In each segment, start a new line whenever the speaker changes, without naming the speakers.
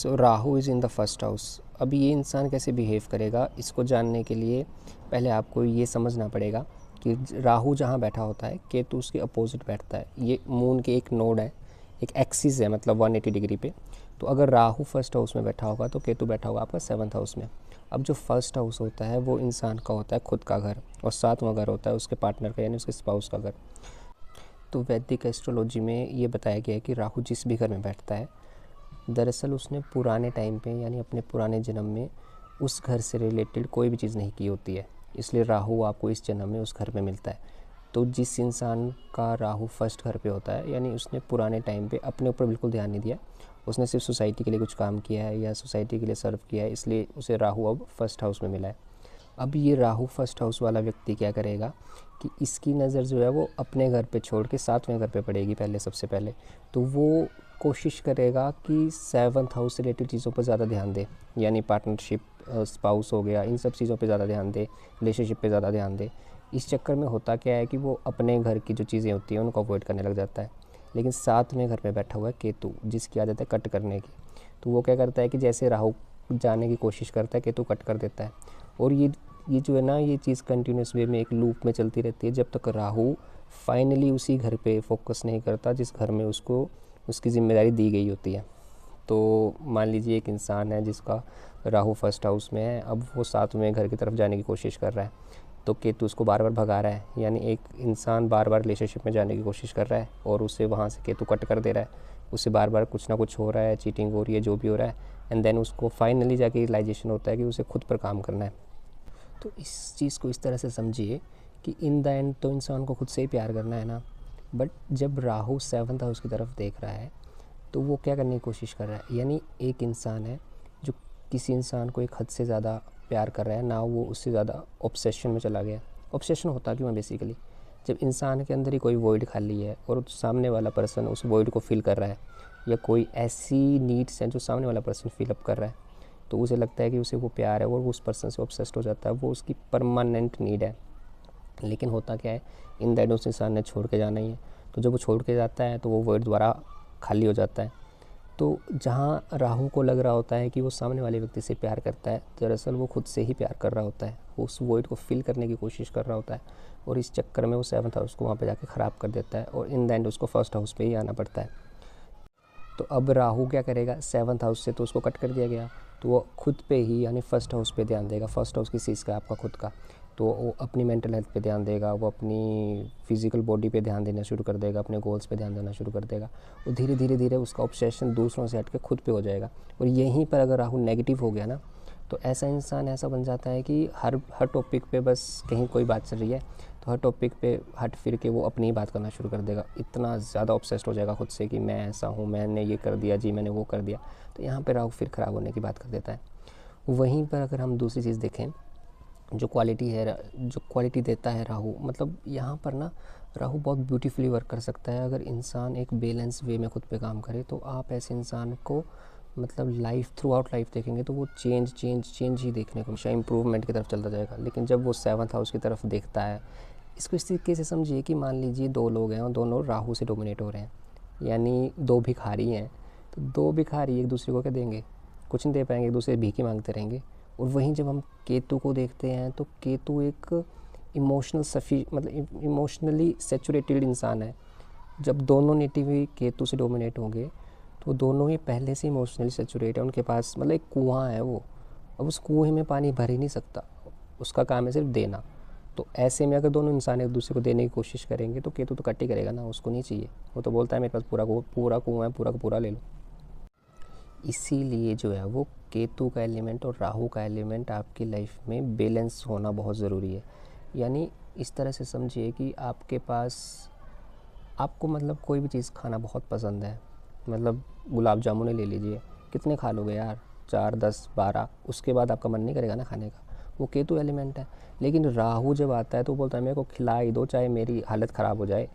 So Rahu is in the first house. अब ये इंसान कैसे बिहेव करेगा, इसको जानने के लिए पहले आपको ये समझना पड़ेगा कि राहु जहाँ बैठा होता है, केतु उसके अपोजिट बैठता है। ये मून के एक नोड है, एक एक्सिस है, मतलब 180 डिग्री पे। तो अगर राहु फर्स्ट हाउस में बैठा होगा तो केतु बैठा होगा आपका 7th हाउस में। अब जो फर्स्ट हाउस होता है वो इंसान का होता है खुद का घर, और 7वां घर होता है उसके पार्टनर का, यानी उसके स्पाउस का घर। तो वैदिक एस्ट्रोलॉजी में ये बताया गया है कि राहु जिस भी घर में बैठता है, दरअसल उसने पुराने टाइम पे यानी अपने पुराने जन्म में उस घर से रिलेटेड कोई भी चीज़ नहीं की होती है, इसलिए राहु आपको इस जन्म में उस घर में मिलता है। तो जिस इंसान का राहु फर्स्ट घर पे होता है, यानी उसने पुराने टाइम पे अपने ऊपर बिल्कुल ध्यान नहीं दिया, उसने सिर्फ सोसाइटी के लिए कुछ काम किया है या सोसाइटी के लिए सर्व किया है, इसलिए उसे राहु अब फर्स्ट हाउस में मिला है। अब ये राहु फर्स्ट हाउस वाला व्यक्ति क्या करेगा कि इसकी नज़र जो है वो अपने घर पे छोड़ के 7वें घर पे पड़ेगी पहले, सबसे पहले। तो वो कोशिश करेगा कि 7th हाउस से रिलेटेड चीज़ों पर ज़्यादा ध्यान दे, यानी पार्टनरशिप, स्पाउस हो गया, इन सब चीज़ों पे ज़्यादा ध्यान दे, रिलेशनशिप पे ज़्यादा ध्यान दे। इस चक्कर में होता क्या है कि वो अपने घर की जो चीज़ें होती हैं उनको अवॉइड करने लग जाता है। लेकिन 7वें घर पे बैठा हुआ है केतु, जिसकी आदत है कट करने की। तो वो क्या करता है कि जैसे राहु जाने की कोशिश करता है, केतु कट कर देता है। और ये जो है ना, ये चीज़ कंटिन्यूस वे में एक लूप में चलती रहती है जब तक राहु फाइनली उसी घर पे फोकस नहीं करता जिस घर में उसको उसकी ज़िम्मेदारी दी गई होती है। तो मान लीजिए एक इंसान है जिसका राहु फर्स्ट हाउस में है, अब वो 7वें घर की तरफ जाने की कोशिश कर रहा है, तो केतु उसको बार बार भगा रहा है। यानी एक इंसान बार बार रिलेशनशिप में जाने की कोशिश कर रहा है और उसे वहाँ से केतु कट कर दे रहा है, उससे बार बार कुछ ना कुछ हो रहा है, चीटिंग हो रही है, जो भी हो रहा है, एंड देन उसको फाइनली जाके रियलाइजेशन होता है कि उसे खुद पर काम करना है। तो इस चीज़ को इस तरह से समझिए कि इन द एंड तो इंसान को खुद से ही प्यार करना है ना, बट जब राहु 7th हाउस की तरफ देख रहा है तो वो क्या करने की कोशिश कर रहा है। यानी एक इंसान है जो किसी इंसान को एक हद से ज़्यादा प्यार कर रहा है ना, वो उससे ज़्यादा ऑब्सेशन में चला गया। ऑब्सेशन होता क्यों है बेसिकली, जब इंसान के अंदर ही कोई वॉइड खाली है और सामने वाला पर्सन उस वॉइड को फिल कर रहा है, या कोई ऐसी नीड्स हैं जो सामने वाला पर्सन फिलअप कर रहा है, तो उसे लगता है कि उसे वो प्यार है और वो उस पर्सन से ऑब्सेस्ड हो जाता है, वो उसकी परमानेंट नीड है। लेकिन होता क्या है, इन दैट उस इंसान ने छोड़ के जाना ही है। तो जब वो छोड़ के जाता है तो वो वर्ड दोबारा खाली हो जाता है। तो जहाँ राहु को लग रहा होता है कि वो सामने वाले व्यक्ति से प्यार करता है, दरअसल वो खुद से ही प्यार कर रहा होता है, वो उस वॉइड को फिल करने की कोशिश कर रहा होता है, और इस चक्कर में वो 7th हाउस को वहाँ पे जाके ख़राब कर देता है, और इन द एंड उसको फर्स्ट हाउस पे ही आना पड़ता है। तो अब राहु क्या करेगा, 7th हाउस से तो उसको कट कर दिया गया, तो वो खुद पे ही यानी फर्स्ट हाउस पे ध्यान देगा। फर्स्ट हाउस किस चीज़ का, आपका खुद का। तो वो अपनी मेंटल हेल्थ पे ध्यान देगा, वो अपनी फिजिकल बॉडी पे ध्यान देना शुरू कर देगा, अपने गोल्स पे ध्यान देना शुरू कर देगा, और धीरे धीरे धीरे उसका ऑब्सेशन दूसरों से हट के खुद पे हो जाएगा। और यहीं पर अगर राहु नेगेटिव हो गया ना, तो ऐसा इंसान ऐसा बन जाता है कि हर टॉपिक पे बस कहीं कोई बात चल रही है तो हर टॉपिक पे हट फिर के वो अपनी ही बात करना शुरू कर देगा। इतना ज़्यादा ऑब्सेस्ड हो जाएगा खुद से कि मैं ऐसा हूँ, मैंने ये कर दिया जी, मैंने वो कर दिया। तो यहाँ पे राहु फिर ख़राब होने की बात कर देता है। वहीं पर अगर हम दूसरी चीज़ देखें, जो क्वालिटी है, जो क्वालिटी देता है राहु, मतलब यहाँ पर ना राहु बहुत ब्यूटीफुली वर्क कर सकता है। अगर इंसान एक बैलेंस वे में खुद पे काम करे तो आप ऐसे इंसान को मतलब लाइफ थ्रू आउट लाइफ देखेंगे तो वो चेंज ही देखने को हमेशा इम्प्रूवमेंट की तरफ चलता जाएगा। लेकिन जब वो 7th हाउस की तरफ देखता है, इसको इस तरीके से समझिए कि मान लीजिए 2 लोग हैं और दोनों राहु से डोमिनेट हो रहे हैं, यानी 2 भिखारी हैं। तो 2 भिखारी एक दूसरे को क्या देंगे, कुछ नहीं दे पाएंगे, एक दूसरे से भीख ही मांगते रहेंगे। और वहीं जब हम केतु को देखते हैं तो केतु एक मतलब इमोशनली सेचुरेटेड इंसान है। जब दोनों नेटिव केतु से डोमिनेट होंगे तो दोनों ही पहले से इमोशनली सेचुरेट है, उनके पास मतलब एक कुआं है वो, अब उस कुएं में पानी भर ही नहीं सकता, उसका काम है सिर्फ देना। तो ऐसे में अगर दोनों इंसान एक दूसरे को देने की कोशिश करेंगे तो केतु तो कट ही करेगा ना, उसको नहीं चाहिए। वो तो बोलता है मेरे पास पूरा कुआं है, पूरा का पूरा ले लो। इसीलिए जो है वो केतु का एलिमेंट और राहु का एलिमेंट आपकी लाइफ में बैलेंस होना बहुत ज़रूरी है। यानी इस तरह से समझिए कि आपके पास, आपको मतलब कोई भी चीज़ खाना बहुत पसंद है, मतलब गुलाब जामुन ले लीजिए, कितने खा लोगे यार, 4 10 12, उसके बाद आपका मन नहीं करेगा ना खाने का, वो केतु एलिमेंट है। लेकिन राहु जब आता है तो बोलता है मेरे को खिला ही दो चाहे मेरी हालत ख़राब हो जाए।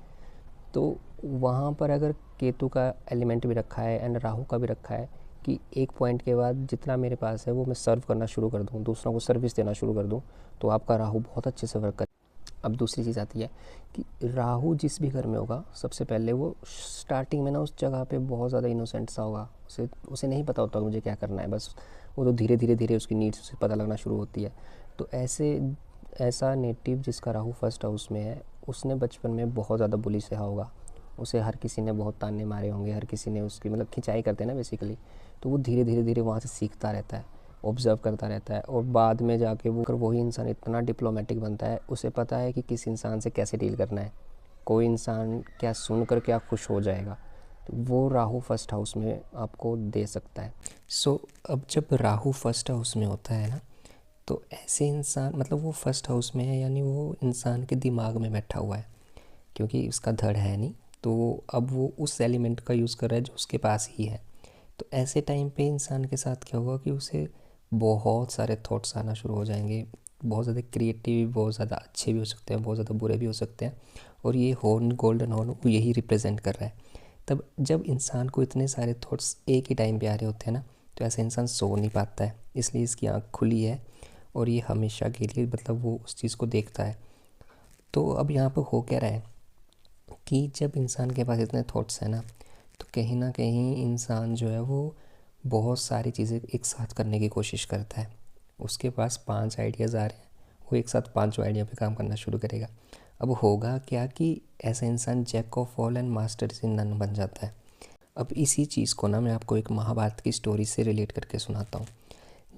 तो वहाँ पर अगर केतु का एलिमेंट भी रखा है एंड राहु का भी रखा है कि एक पॉइंट के बाद जितना मेरे पास है वो मैं सर्व करना शुरू कर दूँ, दूसरों को सर्विस देना शुरू कर दूँ, तो आपका राहु बहुत अच्छे से वर्क करे। अब दूसरी चीज़ आती है कि राहु जिस भी घर में होगा सबसे पहले वो स्टार्टिंग में ना उस जगह पे बहुत ज़्यादा इनोसेंट सा होगा, उसे उसे नहीं पता होता मुझे क्या करना है, बस वो तो धीरे धीरे धीरे उसकी नीड्स उसे पता लगना शुरू होती है। तो ऐसा नेटिव जिसका राहु फर्स्ट हाउस में है, उसने बचपन में बहुत ज़्यादा बुली सहा होगा, उसे हर किसी ने बहुत ताने मारे होंगे, हर किसी ने उसकी मतलब खिंचाई करते हैं ना बेसिकली। तो वो धीरे धीरे धीरे वहाँ से सीखता रहता है, ऑब्ज़र्व करता रहता है, और बाद में जाके वही इंसान इतना डिप्लोमेटिक बनता है, उसे पता है कि किस इंसान से कैसे डील करना है, कोई इंसान क्या सुनकर क्या खुश हो जाएगा। तो वो राहु फर्स्ट हाउस में आपको दे सकता है। अब जब राहु फर्स्ट हाउस में होता है ना, तो ऐसे इंसान मतलब वो फर्स्ट हाउस में है, यानी वो इंसान के दिमाग में बैठा हुआ है, क्योंकि उसका धड़ है नहीं, तो अब वो उस एलिमेंट का यूज़ कर रहा है जो उसके पास ही है। तो ऐसे टाइम पे इंसान के साथ क्या हुआ कि उसे बहुत सारे थॉट्स आना शुरू हो जाएंगे, बहुत ज़्यादा क्रिएटिव, बहुत ज़्यादा अच्छे भी हो सकते हैं, बहुत ज़्यादा बुरे भी हो सकते हैं, और ये हॉर्न, गोल्डन हॉर्न, वो यही रिप्रेजेंट कर रहा है। तब जब इंसान को इतने सारे थॉट्स एक ही टाइम पे आ रहे होते हैं ना, तो ऐसा इंसान सो नहीं पाता है, इसलिए इसकी आँख खुली है और ये हमेशा के लिए मतलब वो उस चीज़ को देखता है। तो अब यहाँ पर हो क्या रहा है कि जब इंसान के पास इतने थॉट्स हैं ना, तो कहीं ना कहीं इंसान जो है वो बहुत सारी चीज़ें एक साथ करने की कोशिश करता है। उसके पास 5 आइडियाज़ आ रहे हैं, वो एक साथ 5 आइडिया पे काम करना शुरू करेगा। अब होगा क्या कि ऐसा इंसान jack of all and master in none बन जाता है। अब इसी चीज़ को ना मैं आपको एक महाभारत की स्टोरी से रिलेट करके सुनाता हूँ।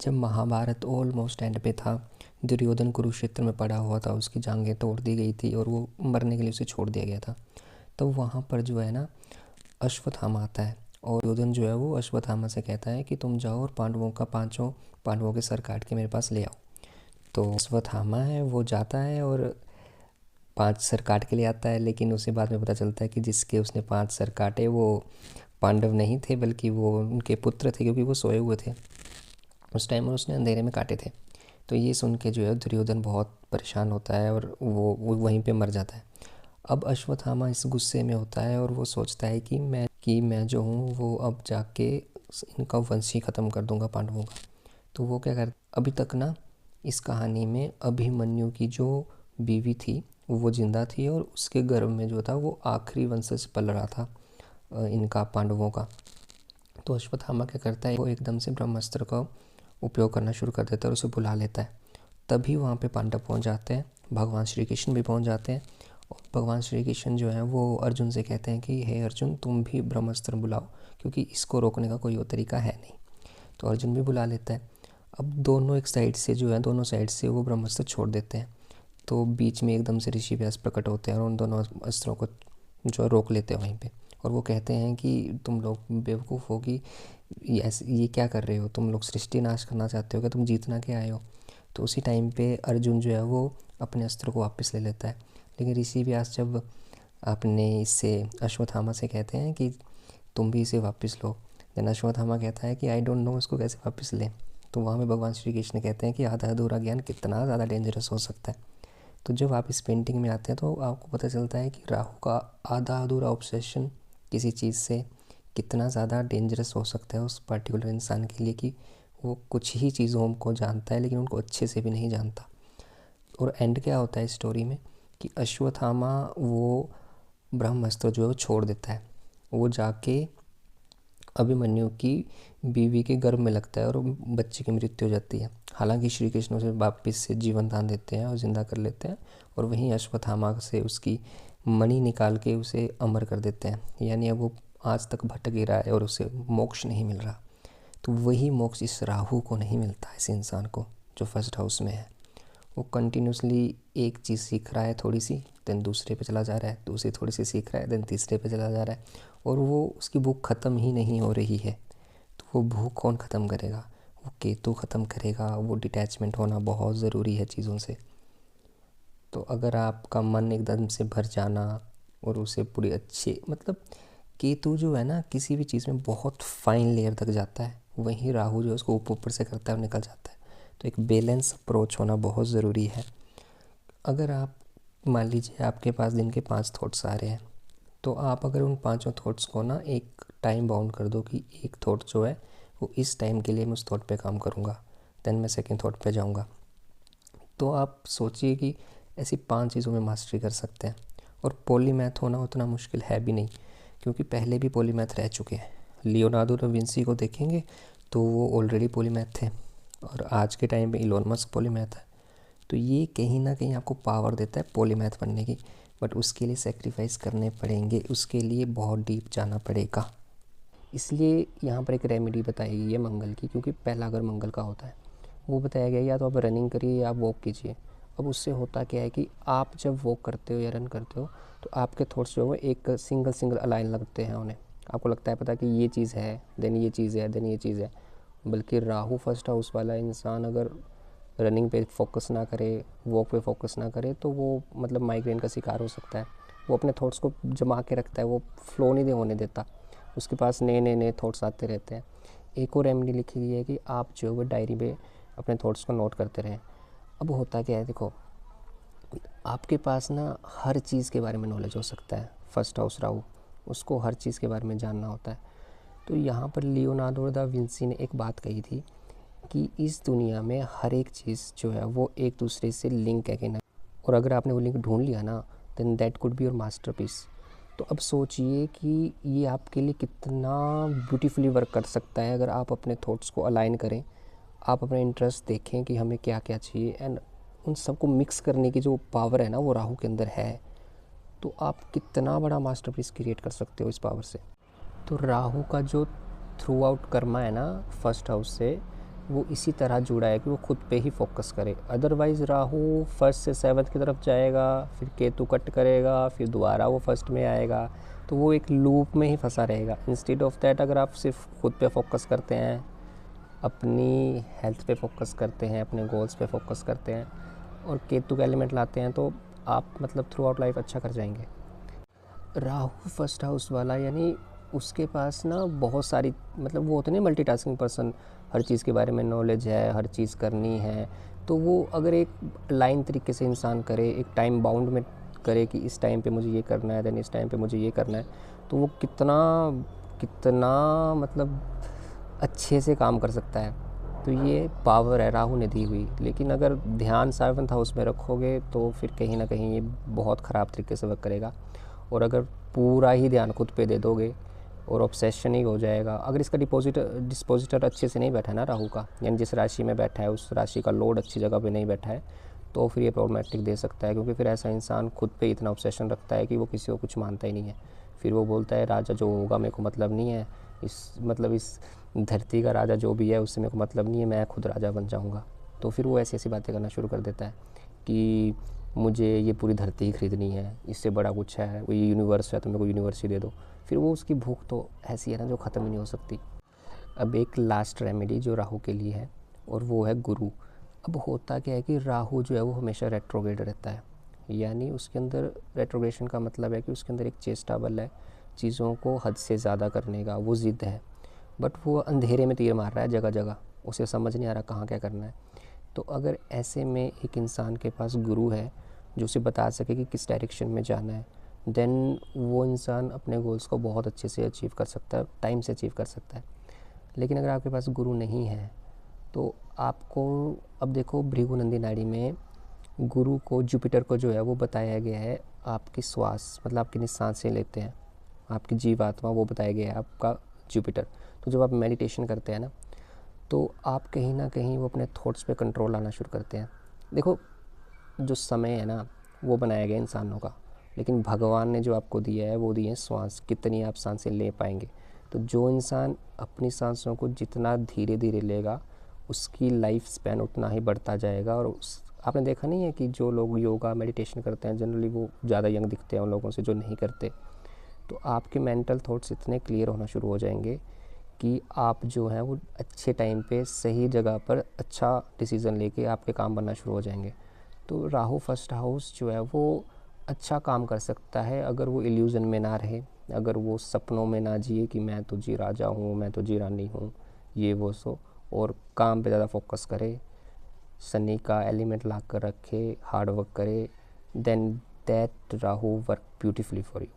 जब महाभारत ऑलमोस्ट एंड पे था, दुर्योधन कुरुक्षेत्र में पड़ा हुआ था, उसकी जांघें तोड़ दी गई थी और वो मरने के लिए उसे छोड़ दिया गया था। तो वहाँ पर जो है ना अश्वत्थामा आता है, और दुर्योधन जो है वो अश्वत्थामा से कहता है कि तुम जाओ और पांचों पांडवों के सर काट के मेरे पास ले आओ। तो अश्वत्थामा है वो जाता है और 5 सर काट के ले आता है, लेकिन उसे बाद में पता चलता है कि जिसके उसने 5 सर काटे वो पांडव नहीं थे, बल्कि वो उनके पुत्र थे, क्योंकि वो सोए हुए थे उस टाइम और उसने अंधेरे में काटे थे। तो ये सुन के जो है दुर्योधन बहुत परेशान होता है और वो वहीं पे मर जाता है। अब अश्वत्थामा इस गुस्से में होता है और वो सोचता है कि मैं जो हूँ वो अब जाके इनका वंश ही ख़त्म कर दूँगा पांडवों का। तो वो क्या कर, अभी तक ना इस कहानी में अभिमन्यु की जो बीवी थी वो जिंदा थी, और उसके गर्भ में जो था वो आखिरी वंशज पल रहा था इनका, पांडवों का। तो अश्वत्थामा क्या करता है, वो एकदम से ब्रह्मास्त्र का उपयोग करना शुरू कर देता है और उसे बुला लेता है। तभी वहाँ पे पांडव पहुँच जाते हैं, भगवान श्री कृष्ण भी पहुँच जाते हैं, और भगवान श्री कृष्ण जो है वो अर्जुन से कहते हैं कि हे अर्जुन, तुम भी ब्रह्मास्त्र बुलाओ, क्योंकि इसको रोकने का कोई और तरीका है नहीं। तो अर्जुन भी बुला लेता है। अब दोनों एक साइड से जो है, दोनों साइड से वो ब्रह्मास्त्र छोड़ देते हैं। तो बीच में एकदम से ऋषि व्यास प्रकट होते हैं और उन दोनों अस्त्रों को जो रोक लेते हैं वहीं पे, और वो कहते हैं कि तुम लोग बेवकूफ़ हो कि ये क्या कर रहे हो, तुम लोग सृष्टि नाश करना चाहते हो क्या, तुम जीतना क्या आए हो। तो उसी टाइम पे अर्जुन जो है वो अपने अस्त्र को वापस ले लेता है, लेकिन ऋषि व्यास जब अपने इससे अश्वत्थामा से कहते हैं कि तुम भी इसे वापस लो, देन अश्वत्थामा कहता है कि आई डोंट नो इसको कैसे वापस लें। तो वहाँ में भगवान श्री कृष्ण कहते हैं कि आधा अधूरा ज्ञान कितना ज़्यादा डेंजरस हो सकता है। तो जब आप इस पेंटिंग में आते हैं तो आपको पता चलता है कि राहु का आधा अधूरा ऑब्सेशन किसी चीज़ से कितना ज़्यादा डेंजरस हो सकता है उस पर्टिकुलर इंसान के लिए, कि वो कुछ ही चीज़ों को जानता है लेकिन उनको अच्छे से भी नहीं जानता। और एंड क्या होता है स्टोरी में कि अश्वत्थामा वो ब्रह्मास्त्र जो है वो छोड़ देता है, वो जाके अभिमन्यु की बीवी के गर्भ में लगता है और बच्चे की मृत्यु हो जाती है। हालांकि श्री कृष्ण उसे वापस से जीवन दान देते हैं और ज़िंदा कर लेते हैं, और वहीं अश्वत्थामा से उसकी मणि निकाल के उसे अमर कर देते हैं, यानी अब वो आज तक भटक ही रहा है और उसे मोक्ष नहीं मिल रहा। तो वही मोक्ष इस राहु को नहीं मिलता है, इस इंसान को जो फर्स्ट हाउस में है। वो कंटिन्यूसली एक चीज़ सीख रहा है थोड़ी सी, देन दूसरे पे चला जा रहा है, दूसरी थोड़ी सी सीख रहा है, देन तीसरे पे चला जा रहा है, और वो उसकी भूख ख़त्म ही नहीं हो रही है। तो वो भूख कौन ख़त्म करेगा, वो केतु ख़त्म करेगा। वो डिटैचमेंट होना बहुत ज़रूरी है चीज़ों से। तो अगर आपका मन एकदम से भर जाना और उसे पूरी अच्छी मतलब, केतु जो है ना किसी भी चीज़ में बहुत फाइन लेयर तक जाता है, वहीं राहु जो है उसको ऊपर ऊपर से करता है और निकल जाता है। तो एक बैलेंस अप्रोच होना बहुत ज़रूरी है। अगर आप मान लीजिए आपके पास दिन के 5 थॉट्स आ रहे हैं, तो आप अगर उन पांचों थॉट्स को ना एक टाइम बाउंड कर दो कि एक थॉट जो है वो इस टाइम के लिए मैं उस थॉट पे काम करूँगा, देन मैं सेकंड थॉट पे जाऊँगा। तो आप सोचिए कि ऐसी 5 चीज़ों में मास्टरी कर सकते हैं। और पॉलीमैथ होना उतना मुश्किल है भी नहीं, क्योंकि पहले भी पॉलीमैथ रह चुके हैं। लियोनार्डो दा विंसी को देखेंगे तो वो ऑलरेडी पॉलीमैथ थे और आज के टाइम पे इलोन मस्क पॉलीमैथ है। तो ये कहीं ना कहीं आपको पावर देता है पॉलीमैथ बनने की, बट उसके लिए सेक्रीफाइस करने पड़ेंगे, उसके लिए बहुत डीप जाना पड़ेगा। इसलिए यहाँ पर एक रेमेडी बताई गई है मंगल की, क्योंकि पहला अगर मंगल का होता है वो बताया गया या तो आप रनिंग करिए या आप वॉक कीजिए। अब उससे होता क्या है कि आप जब वॉक करते हो या रन करते हो तो आपके थॉट्स जो है एक सिंगल अलाइन लगते हैं उन्हें, आपको लगता है पता कि ये चीज़ है, देन ये चीज़ है, देन ये चीज़ है। बल्कि राहु फर्स्ट हाउस वाला इंसान अगर रनिंग पे फोकस ना करे, वॉक पे फोकस ना करे, तो वो मतलब माइग्रेन का शिकार हो सकता है। वो अपने थॉट्स को जमा के रखता है, वो फ्लो नहीं होने देता, उसके पास नए नए नए थॉट्स आते रहते हैं। एक और रेमेडी लिखी गई है कि आप जो है वो डायरी में अपने थॉट्स को नोट करते रहें। अब होता क्या है, देखो आपके पास ना हर चीज़ के बारे में नॉलेज हो सकता है, फर्स्ट हाउस राहु, उसको हर चीज़ के बारे में जानना होता है। तो यहाँ पर लियोनार्डो दा विंसी ने एक बात कही थी कि इस दुनिया में हर एक चीज़ जो है वो एक दूसरे से लिंक है कि ना, और अगर आपने वो लिंक ढूंढ लिया ना, then that could be your masterpiece. तो अब सोचिए कि ये आपके लिए कितना ब्यूटीफुली वर्क कर सकता है अगर आप अपने थॉट्स को अलाइन करें, आप अपने इंटरेस्ट देखें कि हमें क्या क्या चाहिए, एंड उन सबको मिक्स करने की जो पावर है ना वो राहु के अंदर है। तो आप कितना बड़ा मास्टरपीस क्रिएट कर सकते हो इस पावर से। तो राहु का जो थ्रू आउट कर्मा है ना फर्स्ट हाउस से, वो इसी तरह जुड़ा है कि वो खुद पे ही फोकस करे। अदरवाइज़ राहु फर्स्ट से सेवन्थ की तरफ जाएगा, फिर केतु कट करेगा, फिर दोबारा वो फर्स्ट में आएगा, तो वो एक लूप में ही फंसा रहेगा। इंस्टेड ऑफ दैट अगर आप सिर्फ खुद पे फोकस करते हैं, अपनी हेल्थ पे फोकस करते हैं, अपने गोल्स पे फोकस करते हैं और केतु का एलिमेंट लाते हैं, तो आप मतलब थ्रू आउट लाइफ अच्छा कर जाएंगे। राहु फर्स्ट हाउस वाला यानी उसके पास ना बहुत सारी, मतलब वो होते हैं मल्टीटास्किंग पर्सन, हर चीज़ के बारे में नॉलेज है, हर चीज़ करनी है। तो वो अगर एक लाइन तरीके से इंसान करे, एक टाइम बाउंड में करे कि इस टाइम पे मुझे ये करना है, देन इस टाइम पे मुझे ये करना है, तो वो कितना कितना मतलब अच्छे से काम कर सकता है। तो ये पावर है राहु ने दी हुई। लेकिन अगर ध्यान 7th हाउस में रखोगे तो फिर कहीं ना कहीं ये बहुत ख़राब तरीके से वर्क करेगा। और अगर पूरा ही ध्यान खुद पे दे दोगे और ऑब्सेशन ही हो जाएगा, अगर इसका डिस्पोजिटर अच्छे से नहीं बैठा है ना राहु का, यानी जिस राशि में बैठा है उस राशि का लॉर्ड अच्छी जगह पे नहीं बैठा है, तो फिर ये प्रॉब्लमेटिक दे सकता है। क्योंकि फिर ऐसा इंसान खुद पे इतना ऑब्सेशन रखता है कि वो किसी को कुछ मानता ही नहीं है। फिर वो बोलता है राजा जो होगा मेरे को मतलब नहीं है, इस धरती का राजा जो भी है उससे मेरे को मतलब नहीं है, मैं खुद राजा बन जाऊँगा। तो फिर वो ऐसी ऐसी बातें करना शुरू कर देता है कि मुझे ये पूरी धरती ही खरीदनी है, इससे बड़ा कुछ है, वो ये यूनिवर्स है तो मेरे को यूनिवर्स ही दे दो। फिर वो उसकी भूख तो ऐसी है ना जो ख़त्म ही नहीं हो सकती। अब एक लास्ट रेमेडी जो राहु के लिए है और वो है गुरु। अब होता क्या है कि राहु जो है वो हमेशा रेट्रोग्रेड रहता है, यानी उसके अंदर रेट्रोग्रेशन का मतलब है कि उसके अंदर एक चेष्टा बल है चीज़ों को हद से ज़्यादा करने का, वो ज़िद है। बट वो अंधेरे में तीर मार रहा है जगह जगह, उसे समझ नहीं आ रहा कहाँ क्या करना है। तो अगर ऐसे में एक इंसान के पास गुरु है जो उसे बता सके कि किस डायरेक्शन में जाना है, देन वो इंसान अपने गोल्स को बहुत अच्छे से अचीव कर सकता है, टाइम से अचीव कर सकता है। लेकिन अगर आपके पास गुरु नहीं है तो आपको, अब देखो भृगु नाड़ी में गुरु को, जुपिटर को जो है वो बताया गया है आपकी श्वास, मतलब आपकी निঃश्वासें लेते हैं, आपकी जीवात्मा वो बताया गया है आपका जुपिटर। तो जब आप मेडिटेशन करते हैं ना तो आप कहीं ना कहीं वो अपने थॉट्स पे कंट्रोल लाना शुरू करते हैं। देखो जो समय है ना वो बनाया गया इंसानों का, लेकिन भगवान ने जो आपको दिया है वो दिए हैं श्वास, कितनी आप सांसें ले पाएंगे। तो जो इंसान अपनी सांसों को जितना धीरे धीरे लेगा उसकी लाइफ स्पैन उतना ही बढ़ता जाएगा। और आपने देखा नहीं है कि जो लोग योगा मेडिटेशन करते हैं जनरली वो ज़्यादा यंग दिखते हैं उन लोगों से जो नहीं करते। तो आपके मेंटल थॉट्स इतने क्लियर होना शुरू हो जाएंगे कि आप जो हैं वो अच्छे टाइम पे सही जगह पर अच्छा डिसीज़न लेके आपके काम बनना शुरू हो जाएंगे। तो राहु फर्स्ट हाउस जो है वो अच्छा काम कर सकता है अगर वो इल्यूज़न में ना रहे, अगर वो सपनों में ना जिए कि मैं तो जी राजा हूँ, मैं तो जी रानी हूँ, ये वो सो, और काम पे ज़्यादा फोकस करे, शनि का एलिमेंट ला कर रखे, हार्ड वर्क करे, देन दैट राहु वर्क ब्यूटीफुली फॉर यू।